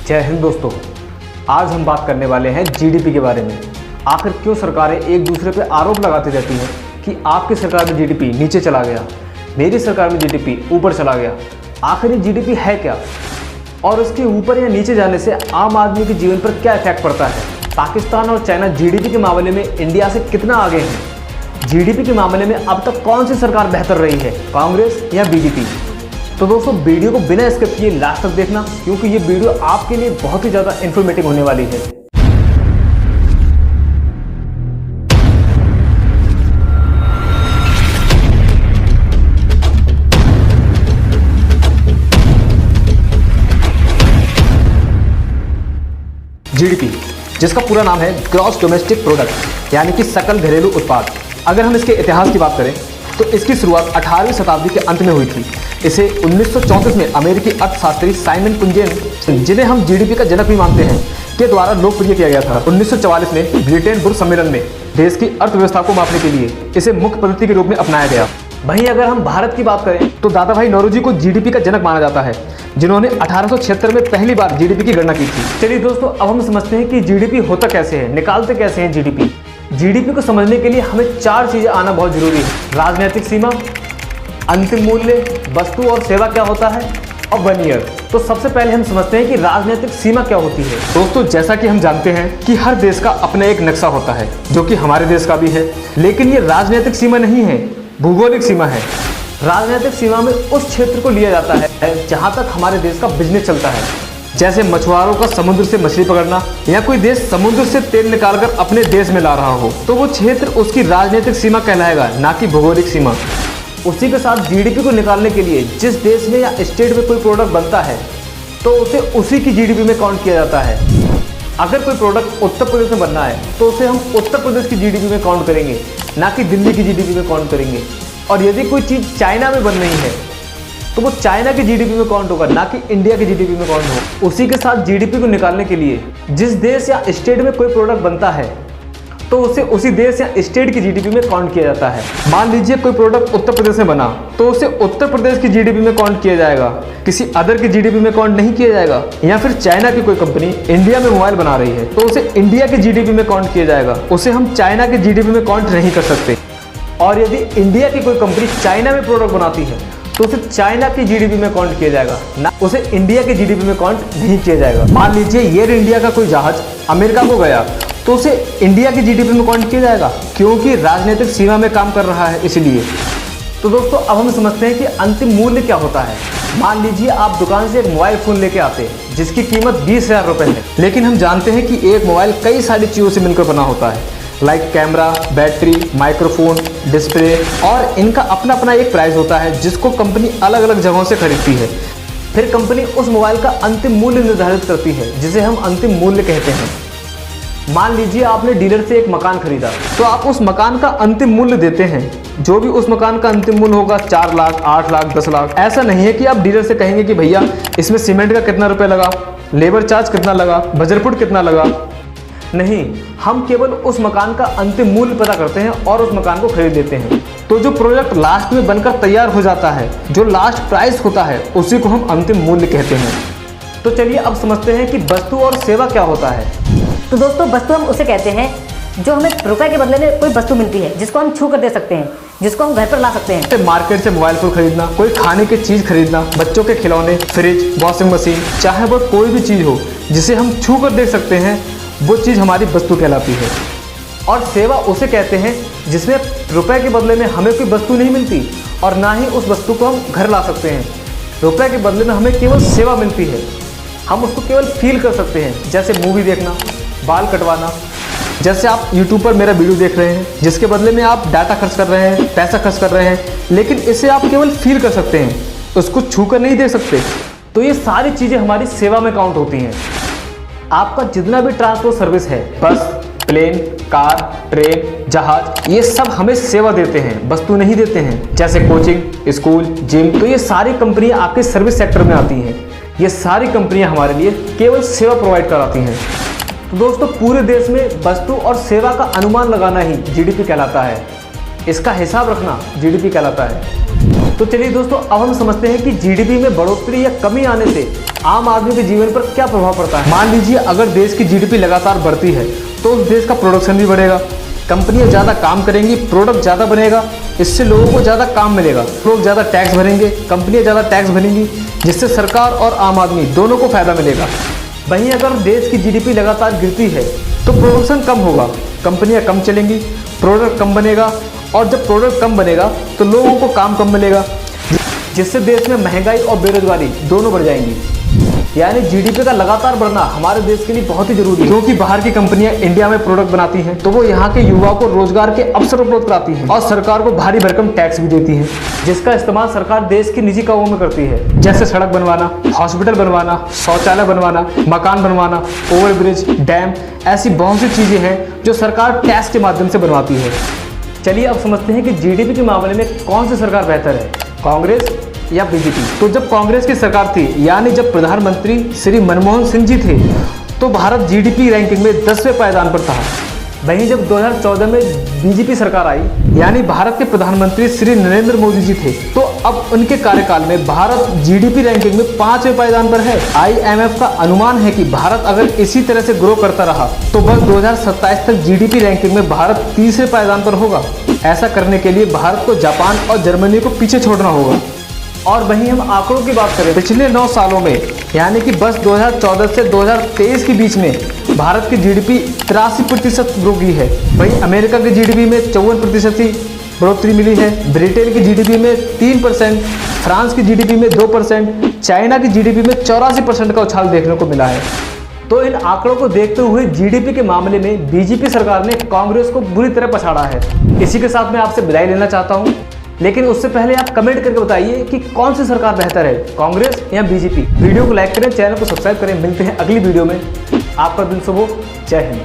जय हिंद दोस्तों, आज हम बात करने वाले हैं जीडीपी के बारे में। आखिर क्यों सरकारें एक दूसरे पे आरोप लगाती रहती हैं कि आपकी सरकार में जीडीपी नीचे चला गया, मेरी सरकार में जीडीपी ऊपर चला गया। आखिर ये जीडीपी है क्या और इसके ऊपर या नीचे जाने से आम आदमी के जीवन पर क्या इफेक्ट पड़ता है। पाकिस्तान और चाइना जीडीपी के मामले में इंडिया से कितना आगे हैं। जीडीपी के मामले में अब तक कौन सी सरकार बेहतर रही है, कांग्रेस या बीजेपी। तो दोस्तों वीडियो को बिना स्किप किए लास्ट तक देखना, क्योंकि ये वीडियो आपके लिए बहुत ही ज़्यादा इन्फॉर्मेटिव होने वाली है। जीडीपी, जिसका पूरा नाम है ग्रॉस डोमेस्टिक प्रोडक्ट, यानी कि सकल घरेलू उत्पाद। अगर हम इसके इतिहास की बात करें तो इसकी शुरुआत 18वीं शताब्दी के अंत में हुई थी। इसे 1934 में अमेरिकी अर्थशास्त्री साइमन कुंजेन, जिन्हें हम जीडीपी का जनक भी मानते हैं, के द्वारा लोकप्रिय किया गया था। 1944 में ब्रिटेन बुर्ज सम्मेलन में देश की अर्थव्यवस्था को मापने के लिए इसे मुख्य पद्धति के रूप में अपनाया गया। वहीं अगर हम भारत की बात करें तो दादा भाई नौरोजी को जीडीपी का जनक माना जाता है, जिन्होंने 1876 में पहली बार जीडीपी की गणना की थी। चलिए दोस्तों, अब हम समझते हैं कि जीडीपी होता कैसे है, निकालते कैसे हैं जीडीपी। जीडीपी को समझने के लिए हमें 4 चीजें आना बहुत जरूरी है: राजनीतिक सीमा, अंतिम मूल्य, वस्तु और सेवा क्या होता है, और 1 ईयर। तो सबसे पहले हम समझते हैं कि राजनीतिक सीमा क्या होती है। दोस्तों, जैसा कि हम जानते हैं कि हर देश का अपना एक नक्शा होता है, जो कि हमारे देश का भी है, लेकिन ये राजनीतिक सीमा नहीं है, भूगोलिक सीमा है। राजनीतिक सीमा में उस क्षेत्र को लिया जाता है जहां तक हमारे देश का बिजनेस चलता है, जैसे मछुआरों का समुद्र से मछली पकड़ना, या कोई देश समुद्र से तेल निकालकर अपने देश में ला रहा हो, तो वो क्षेत्र उसकी राजनीतिक सीमा कहलाएगा, ना कि भौगोलिक सीमा। उसी के साथ जीडीपी को निकालने के लिए जिस देश में या स्टेट में कोई प्रोडक्ट बनता है तो उसे उसी की जीडीपी में काउंट किया जाता है। अगर कोई प्रोडक्ट उत्तर प्रदेश में बनना है तो उसे हम उत्तर प्रदेश की जीडीपी में काउंट करेंगे, ना कि दिल्ली की जीडीपी में काउंट करेंगे। और यदि कोई चीज़ चाइना में बन रही है तो वो चाइना की जीडीपी में काउंट होगा, ना कि इंडिया की जीडीपी में काउंट होगा। उसी के साथ जीडीपी को निकालने के लिए जिस देश या स्टेट में कोई प्रोडक्ट बनता है तो उसे उसी देश या स्टेट की जीडीपी में काउंट किया जाता है। मान लीजिए कोई प्रोडक्ट उत्तर प्रदेश में बना तो उसे उत्तर प्रदेश की जीडीपी में काउंट किया जाएगा, किसी अदर की जीडीपी में काउंट नहीं किया जाएगा। या फिर चाइना की कोई कंपनी इंडिया में मोबाइल बना रही है तो उसे इंडिया की जीडीपी में काउंट किया जाएगा, उसे हम चाइना की जीडीपी में काउंट नहीं कर सकते। और यदि इंडिया की कोई कंपनी चाइना में प्रोडक्ट बनाती है तो उसे चाइना की जीडीपी में काउंट किया जाएगा, ना उसे इंडिया की जीडीपी में काउंट नहीं किया जाएगा। मान लीजिए एयर इंडिया का कोई जहाज अमेरिका को गया तो उसे इंडिया की जीडीपी में काउंट किया जाएगा, क्योंकि राजनीतिक सीमा में काम कर रहा है इसलिए। तो दोस्तों, अब हम समझते हैं कि अंतिम मूल्य क्या होता है। मान लीजिए आप दुकान से एक मोबाइल फ़ोन लेके आते हैं जिसकी कीमत 20,000 रुपये है, लेकिन हम जानते हैं कि एक मोबाइल कई सारी चीज़ों से मिलकर बना होता है, like camera, battery, microphone, display, और इनका अपना अपना एक प्राइस होता है जिसको कंपनी अलग अलग जगहों से खरीदती है। फिर कंपनी उस मोबाइल का अंतिम मूल्य निर्धारित करती है, जिसे हम अंतिम मूल्य कहते हैं। मान लीजिए आपने डीलर से एक मकान खरीदा तो आप उस मकान का अंतिम मूल्य देते हैं। जो भी उस मकान का अंतिम मूल्य होगा, 4 लाख, 8 लाख, 10 लाख। ऐसा नहीं है कि आप डीलर से कहेंगे कि भैया इसमें सीमेंट का कितना रुपये लगा, लेबर चार्ज कितना लगा, बजर फुट कितना लगा। नहीं, हम केवल उस मकान का अंतिम मूल्य पता करते हैं और उस मकान को खरीद लेते हैं। तो जो प्रोडक्ट लास्ट में बनकर तैयार हो जाता है, जो लास्ट प्राइस होता है, उसी को हम अंतिम मूल्य कहते हैं। तो चलिए अब समझते हैं कि वस्तु और सेवा क्या होता है। तो दोस्तों, वस्तु हम उसे कहते हैं जो हमें रुपए के बदले में कोई वस्तु मिलती है, जिसको हम छू कर दे सकते हैं, जिसको हम घर पर ला सकते हैं। मार्केट से मोबाइल फोन खरीदना, कोई खाने की चीज़ खरीदना, बच्चों के खिलौने, फ्रिज, वॉशिंग मशीन, चाहे वो कोई भी चीज़ हो जिसे हम छू कर देख सकते हैं, वो चीज़ हमारी वस्तु कहलाती है। और सेवा उसे कहते हैं जिसमें रुपए के बदले में हमें कोई वस्तु नहीं मिलती और ना ही उस वस्तु को हम घर ला सकते हैं। रुपए के बदले में हमें केवल सेवा मिलती है, हम उसको केवल फील कर सकते हैं, जैसे मूवी देखना, बाल कटवाना। जैसे आप YouTube पर मेरा वीडियो देख रहे हैं, जिसके बदले में आप डाटा खर्च कर रहे हैं, पैसा खर्च कर रहे हैं, लेकिन इसे आप केवल फील कर सकते हैं, उसको छू कर नहीं देख सकते। तो ये सारी चीज़ें हमारी सेवा में काउंट होती हैं। आपका जितना भी ट्रांसपोर्ट सर्विस है, बस, प्लेन, कार, ट्रेन, जहाज, ये सब हमें सेवा देते हैं, वस्तु नहीं देते हैं। जैसे कोचिंग, स्कूल, जिम, तो ये सारी कंपनियां आपके सर्विस सेक्टर में आती हैं। ये सारी कंपनियां हमारे लिए केवल सेवा प्रोवाइड कराती हैं। तो दोस्तों, पूरे देश में वस्तु और सेवा का अनुमान लगाना ही जीडीपी कहलाता है, इसका हिसाब रखना जीडीपी कहलाता है। तो चलिए दोस्तों, अब हम समझते हैं कि जीडीपी में बढ़ोतरी या कमी आने से आम आदमी के जीवन पर क्या प्रभाव पड़ता है। मान लीजिए अगर देश की जीडीपी लगातार बढ़ती है तो उस देश का प्रोडक्शन भी बढ़ेगा, कंपनियां ज़्यादा काम करेंगी, प्रोडक्ट ज़्यादा बनेगा, इससे लोगों को ज़्यादा काम मिलेगा, लोग ज़्यादा टैक्स भरेंगे, कंपनियां ज़्यादा टैक्स भरेंगी, जिससे सरकार और आम आदमी दोनों को फायदा मिलेगा। वहीं अगर देश की जीडीपी लगातार गिरती है तो प्रोडक्शन कम होगा, कंपनियां कम चलेंगी, प्रोडक्ट कम बनेगा, और जब प्रोडक्ट कम बनेगा तो लोगों को काम कम मिलेगा, जिससे देश में महंगाई और बेरोजगारी दोनों बढ़ जाएंगी। यानी जीडीपी का लगातार बढ़ना हमारे देश के लिए बहुत ही जरूरी है, क्योंकि बाहर की कंपनियां इंडिया में प्रोडक्ट बनाती हैं तो वो यहाँ के युवाओं को रोजगार के अवसर उपलब्ध कराती हैं और सरकार को भारी भरकम टैक्स भी देती है, जिसका इस्तेमाल सरकार देश के निजी कामों में करती है, जैसे सड़क बनवाना, हॉस्पिटल बनवाना, शौचालय बनवाना, मकान बनवाना, ओवरब्रिज, डैम, ऐसी बहुत सी चीजें हैं जो सरकार टैक्स के माध्यम से बनवाती है। चलिए अब समझते हैं कि जीडीपी के मामले में कौन सी सरकार बेहतर है, कांग्रेस या बीजेपी। तो जब कांग्रेस की सरकार थी, यानी जब प्रधानमंत्री श्री मनमोहन सिंह जी थे, तो भारत जीडीपी रैंकिंग में 10वें पायदान पर था। वहीं जब 2014 में बीजेपी सरकार आई, यानी भारत के प्रधानमंत्री श्री नरेंद्र मोदी जी थे, तो अब उनके कार्यकाल में भारत जीडीपी रैंकिंग में 5वें पायदान पर है। IMF का अनुमान है कि भारत अगर इसी तरह से ग्रो करता रहा तो बस 2027 तक जीडीपी रैंकिंग में भारत 3रे पायदान पर होगा। ऐसा करने के लिए भारत को जापान और जर्मनी को पीछे छोड़ना होगा। और वहीं हम आंकड़ों की बात करें, पिछले 9 सालों में, यानी कि बस 2014 से 2023 के बीच में भारत की जीडीपी 83% ग्रो की है। वहीं अमेरिका की जीडीपी में 54% की बढ़ोतरी मिली है, ब्रिटेन की जीडीपी में 3%, फ्रांस की जीडीपी में 2%, चाइना की जीडीपी में 84% का उछाल देखने को मिला है। तो इन आंकड़ों को देखते हुए जीडीपी के मामले में बीजेपी सरकार ने कांग्रेस को बुरी तरह पछाड़ा है। इसी के साथ मैं आपसे विदाई लेना चाहता हूं, लेकिन उससे पहले आप कमेंट करके बताइए कि कौन सी सरकार बेहतर है, कांग्रेस या बीजेपी। वीडियो को लाइक करें, चैनल को सब्सक्राइब करें। मिलते हैं अगली वीडियो में। आपका दिन शुभ हो। जय हिंद।